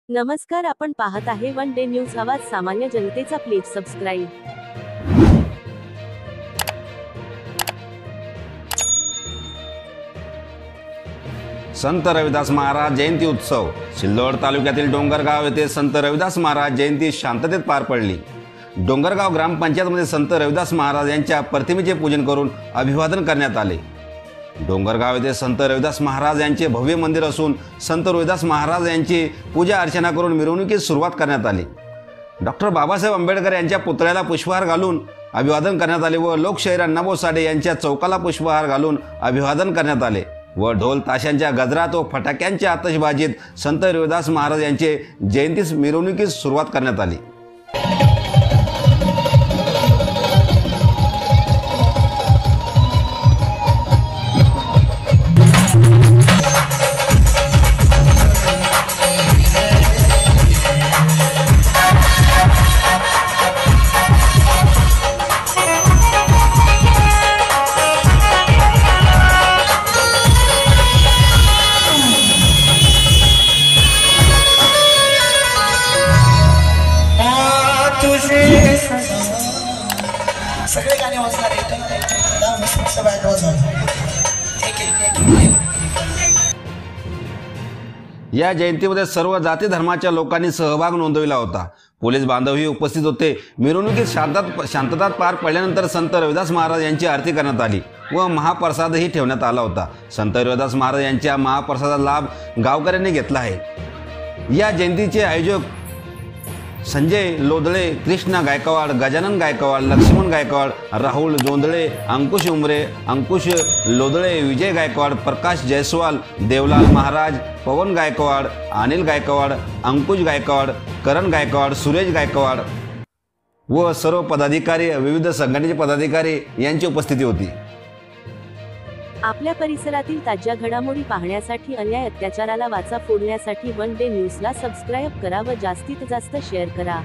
नमस्कार, आपण पाहत आहे वन डे न्यूज आवाज सामान्य जनतेचा. Please subscribe. संत रविदास महाराज जयंती उत्सव. सिल्लोड तालुक्यातील डोंगरगाव येथे संत रविदास महाराज जयंती शांततेत पार पडली. डोंगरगाव ग्रामपंचायतमध्ये संत रविदास महाराज यांच्या प्रतिमेचे पूजन करून अभिवादन करण्यात आले. डोंगरगाव येथे संत रविदास महाराज यांचे भव्य मंदिर असून संत रविदास महाराज यांची पूजा अर्चना करून मिरवणुकीस सुरुवात करण्यात आली. डॉक्टर बाबासाहेब आंबेडकर यांच्या पुतळ्याला पुष्पहार घालून अभिवादन करण्यात आले व लोकशाहीर अण्णाभाऊ साठे यांच्या चौकाला पुष्पहार घालून अभिवादन करण्यात आले व ढोल ताशांच्या गजरात व फटाक्यांच्या आतषबाजीत संत रविदास महाराज यांचे जयंती मिरवणुकीस सुरुवात करण्यात आली. सगळे गाणे वाजणार या जयंतीमध्ये सर्व जाती धर्माच्या लोकांनी सहभाग नोंदविला होता. पोलीस बांधवही उपस्थित होते. मिरवणुकीत शांततात पार पडल्यानंतर संत रविदास महाराज यांची आरती करण्यात आली व महाप्रसादही ठेवण्यात आला होता. संत रविदास महाराज यांच्या महाप्रसादाचा लाभ गावकऱ्यांनी घेतला आहे. या जयंतीचे आयोजक संजय लोदळे, कृष्णा गायकवाड, गजानन गायकवाड, लक्ष्मण गायकवाड, राहुल जोंधळे, अंकुश उमरे, अंकुश लोदळे, विजय गायकवाड, प्रकाश जयस्वाल, देवलाल महाराज, पवन गायकवाड, अनिल गायकवाड, अंकुश गायकवाड, करण गायकवाड, सुरेश गायकवाड व सर्व पदाधिकारी, विविध संघटनेचे पदाधिकारी यांची उपस्थिती होती. आपल्या परिसरातील ताज्या घडामोडी पाहण्यासाठी, अन्याय अत्याचाराला वाचा फोडण्यासाठी वन डे न्यूजला सबस्क्राईब करा व जास्तीत जास्त शेअर करा.